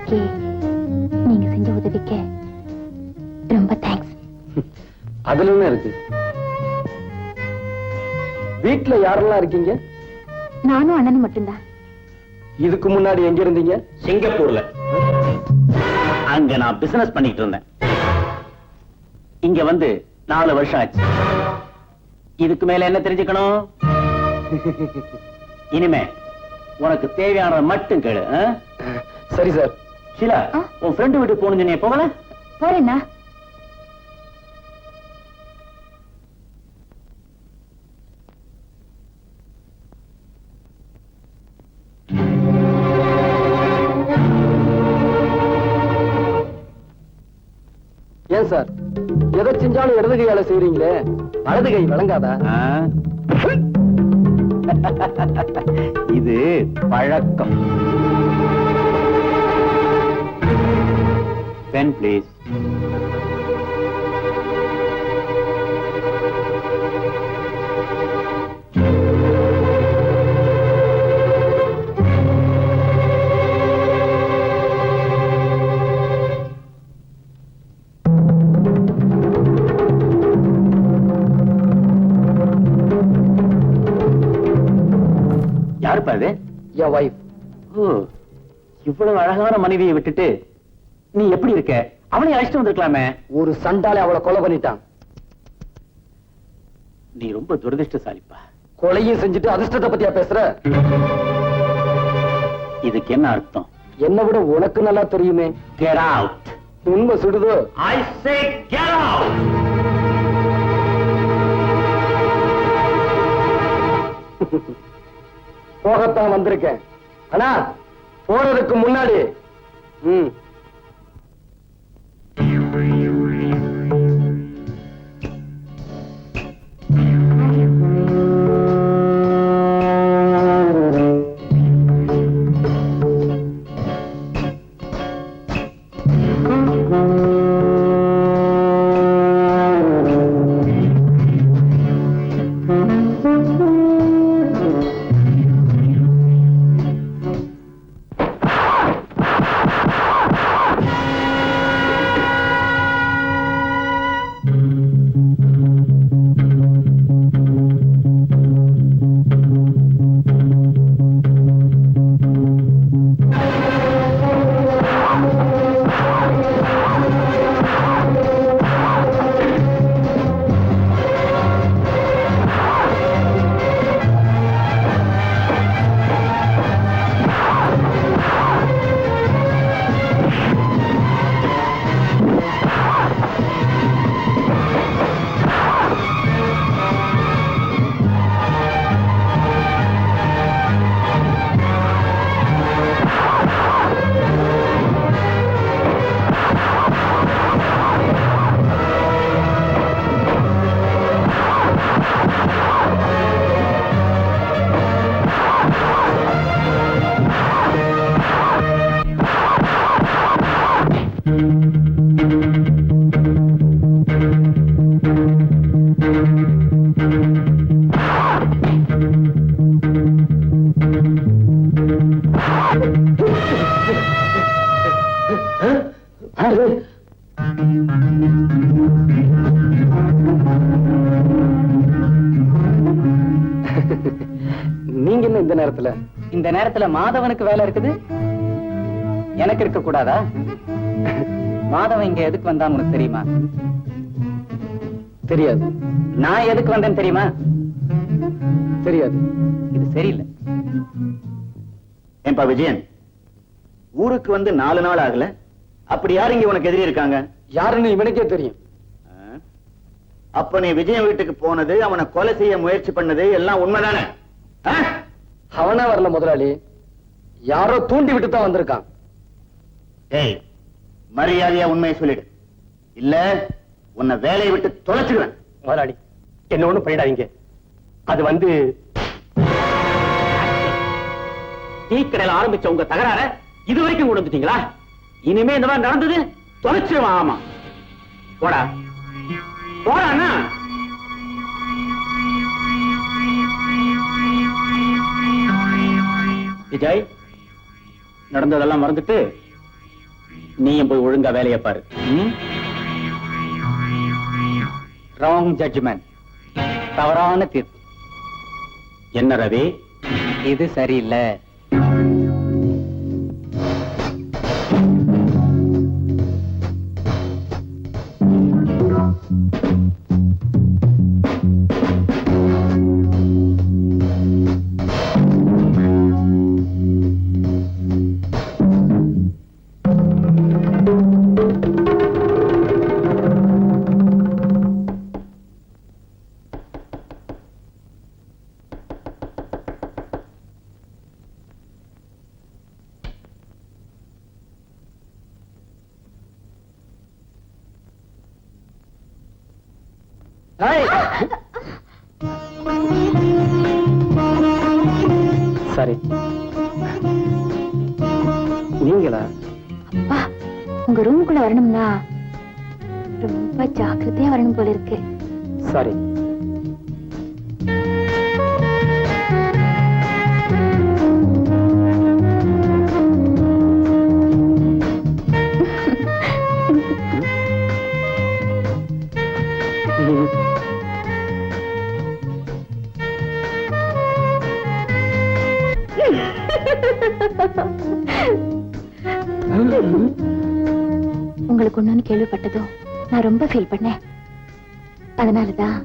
இன்னைக்கு நீங்க செஞ்ச உதவிக்கு ரொம்ப தேங்க்ஸ். அதுல என்ன இருக்கு? வீட்டுல யாரெல்லாம் இருக்கீங்க? நானும் அண்ணனும் மட்டும்தான். இதுக்கு முன்னாடி எங்க இருந்தீங்க? சிங்கப்பூர்ல. அங்க நான் பிசினஸ் பண்ணிட்டு இருந்தேன். இங்க வந்து 4 வருஷம் ஆச்சு. இதுக்கு மேல என்ன தெரிஞ்சுக்கணும்? இனிமே உனக்கு தேவையானதை மட்டும் கேளு. சரி சார். ஷீலா, உன் ஃப்ரெண்டு வீட்டுக்கு போகணும் நீ போகல? போறேன்னா? ஏன் சார் எதை செஞ்சாலும் இடது கையால செய்றீங்களே, வலது கை வழங்காதா? இது பழக்கம். Pen please. யாருப்பா அது? என் வைஃப். இவ்வளவு அழகான மனைவியை விட்டுட்டு நீ எப்படி இருக்க? அவனை அழைச்சிட்டு வந்திருக்கலாமே. ஒரு சண்டாலே அவளை கொலை பண்ணிட்டான். நீ ரொம்ப துரதிருஷ்டசாலிப்பா. கொலையும் செஞ்சுட்டு அதிர்ஷ்டத்தை பத்தியா பேசுற? இதுக்கு என்ன அர்த்தம்? என்னை விட உனக்கு நல்லா தெரியுமே. Get out. உண்மை சுடுதோ? I say get out. போகத்தான் வந்திருக்கேன். ஆனா போறதுக்கு முன்னாடி நீங்க என்ன இந்த நேரத்துல? இந்த நேரத்துல மாதவனுக்கு வேலை இருக்குது, எனக்கு இருக்க கூடாதா? மாதவன் இங்க எதுக்கு வந்தான்னு உனக்கு தெரியுமா? தெரியாது. நான் எதுக்கு வந்தேன்னு தெரியுமா? தெரியாது. இது சரியில்லை. ஏன்பா விஜயன், ஊருக்கு வந்து 4 நாள் ஆகல, அப்படி யார் இங்க உனக்கு எதிரி இருக்காங்க? யாருன்னு இவனுக்கே தெரியும். அப்ப நீ விஜயன் வீட்டுக்கு போனது, அவனை கொலை செய்ய முயற்சி பண்ணது எல்லாம் உண்மைதானே? அவனா வரல முதலாளி, யாரோ தூண்டி விட்டு தான் வந்திருக்கான். ஏய், மரியாதையா உண்மையை சொல்லிடு, இல்ல உன்னை வேலையை விட்டு தொலைச்சிடுவேன். முதலாளி என்ன ஒண்ணும் பண்ணிடாதீங்க. அது வந்து டீ கடையில் ஆரம்பிச்ச உங்க தகராற இது வரைக்கும் கொண்டு வந்துட்டீங்களா? இனிமே இந்த மாதிரி நடந்தது தொலைச்சிடுவான். ஆமா, போடா போடா. விஜய், நடந்ததெல்லாம் மறந்துட்டு நீயும் போய் ஒழுங்கா வேலையை பாரு. ராங் ஜட்ஜ்மெண்ட், தவறான தீர்ப்பு. என்ன ரவி, இது சரியில்லை. சரி, நீங்களா? அப்பா, உங்க ரூமுக்குள்ள வரணும்னா ரொம்ப ஜாக்கிரதையா வரணும் போல இருக்கு. சரி. உங்களுக்கு ஒண்ணுன்னு கேள்விப்பட்டதும் நான் ரொம்ப ஃபீல் பண்ணேன். அதனாலதான்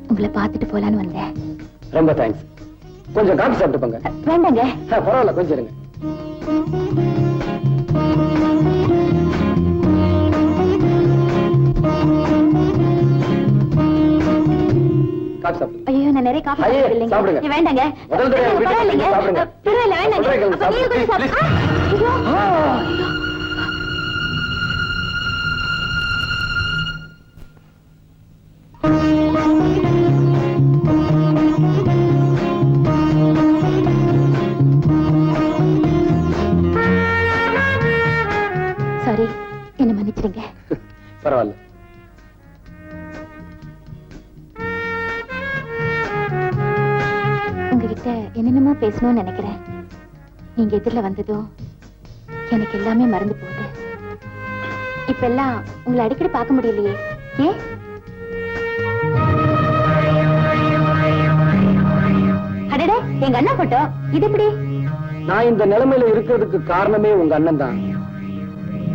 உங்களை பார்த்துட்டு போலான்னு வந்தேன். ரொம்ப தேங்க்ஸ். கொஞ்சம் காபி சாப்பிட்டு போங்க. வேண்டாங்க. பரவாயில்ல, கொஞ்சம் இருங்க. காபி சாப்பிடுங்க. ஐயோ, நான் நிறைய காஃபி ஐயே, சாப்பிடலைங்க. சாப்பிடுங்க. வேண்டாங்க. முதல் தடவை வீட்டுக்கு பரவாயில்லைங்க. சாப்பிடுங்க. பரவாயில்ல, வேண்டாங்க. சொல்றேன், அப்ப நீங்க கொஞ்சம் சாப்பிடுங்க. சாப்பிடு. ஐயோ. சாரி, என்ன மன்னிச்சிடுங்க. பரவாயில்ல. உங்ககிட்ட என்னென்னமோ பேசணும்னு நினைக்கிறேன். நீங்க எதிரில வந்ததும் எனக்கு எல்லாமே மறந்து போகுது. இப்ப எல்லாம் உங்களை அடிக்கடி பார்க்க முடியலையே. ஏன்? அடடே, எங்க அண்ணா போட்டோ இது எப்படி? நான் இந்த நிலைமையில இருக்கிறதுக்கு காரணமே உங்க அண்ணன் தான்.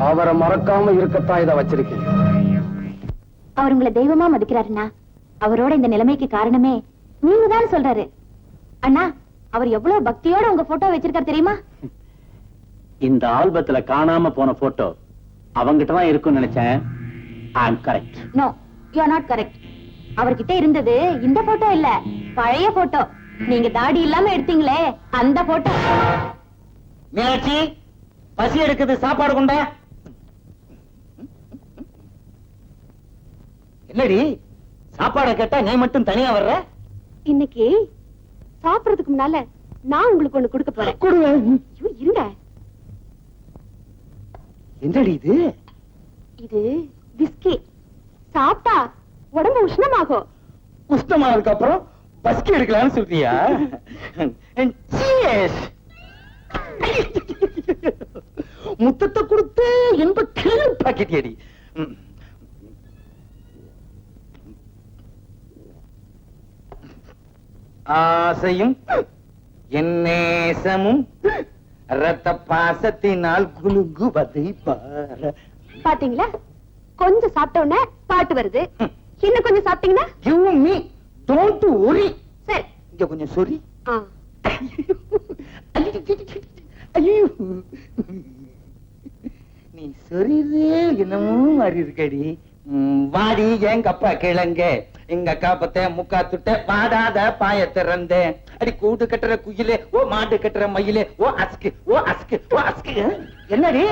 அவரை மறக்காம இருக்கத்தான் இதை வச்சிருக்கேன். அவர் உங்களை தெய்வமா மதிக்கிறாருன்னா அவரோட இந்த நிலைமைக்கு காரணமே நீங்க தான் சொல்றாரு. அண்ணா, அவர் எவ்வளவு பக்தியோட உங்க போட்டோ வச்சிருக்காரு தெரியுமா? இந்த ஆல்பத்துல காணாம போன போட்டோ அவங்கிட்ட தான் இருக்கும்னு நினைச்சேன். I am correct. No, you are not correct. அவர்கிட்ட இருந்தது இந்த போட்டோ இல்ல, பழைய போட்டோ. நீங்க தாடி இல்லாம எடுத்தீங்களே அந்த போட்டோ. மீனாட்சி, பசி எடுக்குது, சாப்பாடு கொண்டா. என்னடி சாப்பாடு கேட்டா நீ மட்டும் தனியா வர்ற? இன்னைக்கு சாப்பிடறதுக்கு முன்னால நான் உங்களுக்கு ஒண்ணு கொடுக்க போறேன். கொடுங்க. ஐயோ, இருங்க. என்னடி இது? இது பிஸ்கி. சாப்பிட்டா உடம்பு உஷ்ணமாகும். உஷ்ணமானதுக்கு அப்புறம் பஸ்கி எடுக்கலாம்னு சொல்றியா? Cheers. முத்தத்தை கொடுத்து என்ப கிளி பாக்கெட் அடி. ஆசையும் என் நேசமும் ரத்த பாசத்தினால் குலுங்குவதை பார. பாத்தீங்களா, கொஞ்சம் சாப்பிட்ட உடனே பாட்டு வருது. இன்னும் கொஞ்சம் சாப்பிட்டீங்கன்னா Give me, don't worry. சரி. இங்க கொஞ்சம் சொரி. ஆ. ஐயோ, நீ சொரிதே என்னமோ மாதிரி இருக்கடி. வாடி எங்க அப்பா கிழங்க, எங்க அக்கா பத்த முக்கா துட்ட வாடாத பாய திறந்த அடி கூடு கட்டுற குயிலே, ஓ மாடு கட்டுற மயிலே, ஓ அஸ்கு ஓ அஸ்கு ஓ அஸ்கு. என்னடி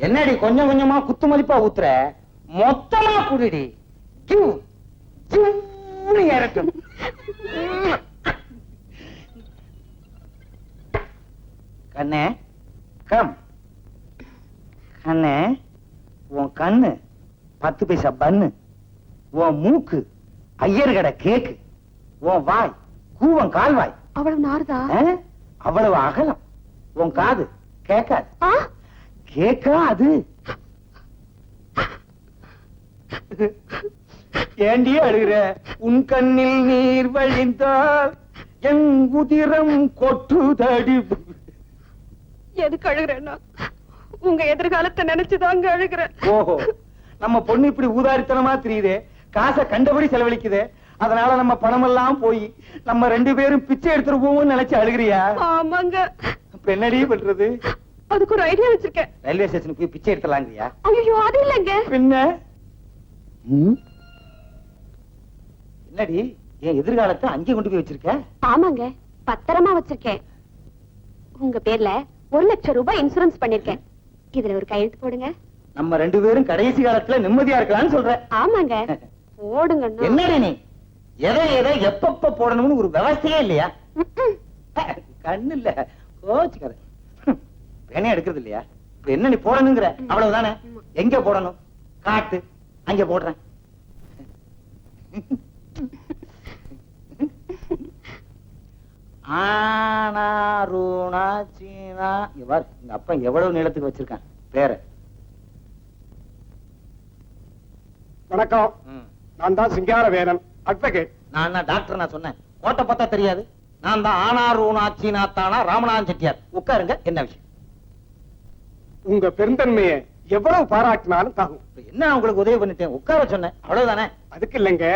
என்னடி கொஞ்சம் கொஞ்சமா குத்து மதிப்பா ஊத்துற? மொத்தமா குடுடி. இறட்டும். கண்ணே கம். கண்ணே, உன் கண்ணு 10 பைசா பன்னு, உன் மூக்கு ஐயர் கடை கேக்கு, உன் வாய் கூவம் கால்வாய். அவ்வளவு நார்தா? அவ்வளவு அகலம். உன் காது கேட்காது. ஆ? கேட்காது. ஏண்டி அழுகிற? உன் கண்ணில் நீர் வழிந்தால் என் உதிரம் கொட்டுதடி. எதுக்கு அழுகிறேன்னா உங்க எதிர்காலத்தை நினைச்சுதாங்க அழுகிறேன். ஓஹோ, நம்ம பொண்ணு இப்படி ஊதாரித்தனமா தெரியுதே, காசை கண்டபடி செலவழிக்குதே, அதனால நம்ம பணம் எல்லாம் போய் நம்ம 2 பேரும் பிச்சை எடுத்துட்டு போவோம்னு நினைச்சு அழுகிறியா? ஆமாங்க. இப்ப என்னடி பண்றது? அதுக்கு ஒரு ஐடியா வச்சிருக்கேன். ரயில்வே ஸ்டேஷனுக்கு போய் பிச்சை எடுத்துலாங்கிறியா? ஐயோ அது இல்லைங்க. பின்ன என்னடி என் எதிர்காலத்தை அங்கே கொண்டு போய் வச்சிருக்க? ஆமாங்க, பத்திரமா வச்சிருக்கேன். உங்க பேர்ல 1,00,000 ரூபாய் இன்சூரன்ஸ் பண்ணிருக்கேன். இதுல ஒரு கையெழுத்து போடுங்க. நம்ம 2 பேரும் கடைசி காலத்துல நிம்மதியா இருக்கலாம்னு சொல்ற. ஆமாங்க, போடுங்க. என்னடி நீ எதை எப்பப்ப போடணும்னு ஒரு விவசாயே இல்லையா? கண்ணு இல்ல, கோச்சுக்காத. வேணே எடுக்கிறது இல்லையா? இப்ப என்ன நீ போடணுங்கிற? அவ்வளவுதானே. எங்க போடணும் காட்டு, அங்க போடுறேன். ஆனா ரூணா சீனா இவர் எங்க அப்பா எவ்வளவு நிலத்துக்கு வச்சிருக்கான் பேர. வணக்கம், நான் தான் சிங்காரவேலன், அட்வொகேட். நான் தான் டாக்டர். நான் சொன்னேன் கோட்டை பார்த்தா தெரியாது. நான் தான் ஆனார் ஊனாச்சினா தானா ராமநாதன் செட்டியார். உட்காருங்க. என்ன விஷயம்? உங்க பெருந்தன்மையை எவ்வளவு பாராட்டினாலும் தாகும். இப்ப என்ன உங்களுக்கு உதவி பண்ணிட்டேன்? உட்கார சொன்னேன், அவ்வளவுதானே. அதுக்கு இல்லைங்க,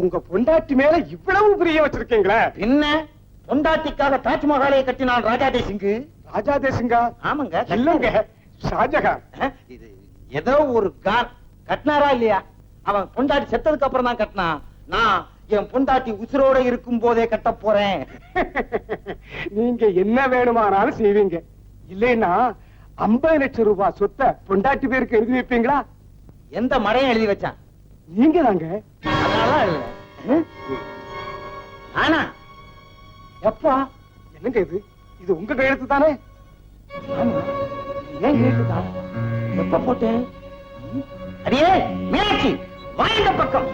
உங்க பொண்டாட்டி மேல இவ்வளவு பிரியம் வச்சிருக்கீங்களே. என்ன பொண்டாட்டிக்காக தாஜ்மஹாலை கட்டினான் ராஜா தேசிங்கு. ராஜா தேசிங்கா? ஆமாங்க. இல்லங்க, ஷாஜகான். இது ஏதோ ஒரு கான் கட்டினாரா இல்லையா? அவன் பொண்டாட்டி செத்ததுக்கு அப்புறம் தான் கட்டினான். நான் என் பொண்டாட்டி உசுரோட இருக்கும் போதே கட்ட போறேன். நீங்க என்ன வேணுமானாலும் செய்வீங்க. இல்லைன்னா 50 லட்சம் ரூபாய் சொத்தை பொண்டாட்டி பேருக்கு எழுதி வைப்பீங்களா? எந்த மடையும் எழுதி வச்சான்? நீங்க தாங்க. அதனால எழுதுறேன். ஆனா எப்பா? என்னங்க இது? இது உங்க கையெழுத்து தானே? ஆமா, ஏன் கேட்டுதான்? எப்ப போட்டேன்? அடியே மீனாட்சி, வாங்க பக்கம்.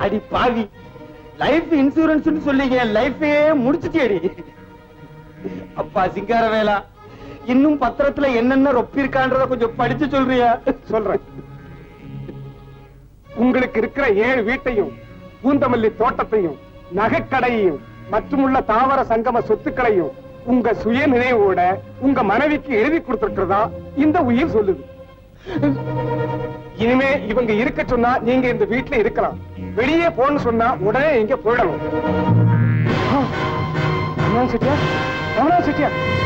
அடி பாவி, லைஃப் இன்சூரன்ஸ் சொல்லி என் லைஃபே முடிச்சுட்டேடி. அப்பா சிங்காரவேலா, இன்னும் பத்திரத்துல என்னென்ன ரொப்பிருக்கான்றத கொஞ்சம் படிச்சு சொல்றியா? சொல்றேன். உங்களுக்கு இருக்கிற 7 வீட்டையும், பூந்தமல்லி தோட்டத்தையும், நகைக்கடையையும் மற்றுமுள்ள தாவர சங்கம சொத்துக்களையும் உங்க சுய நினைவோட உங்க மனைவிக்கு எழுதி கொடுத்திருக்கிறதா இந்த உயிர் சொல்லுது. இனிமே இவங்க இருக்க சொன்னா நீங்க இந்த வீட்டுல இருக்கலாம். வெளியே போன்னு சொன்னா உடனே இங்க போயிடணும். செட்டியா, செட்டியா.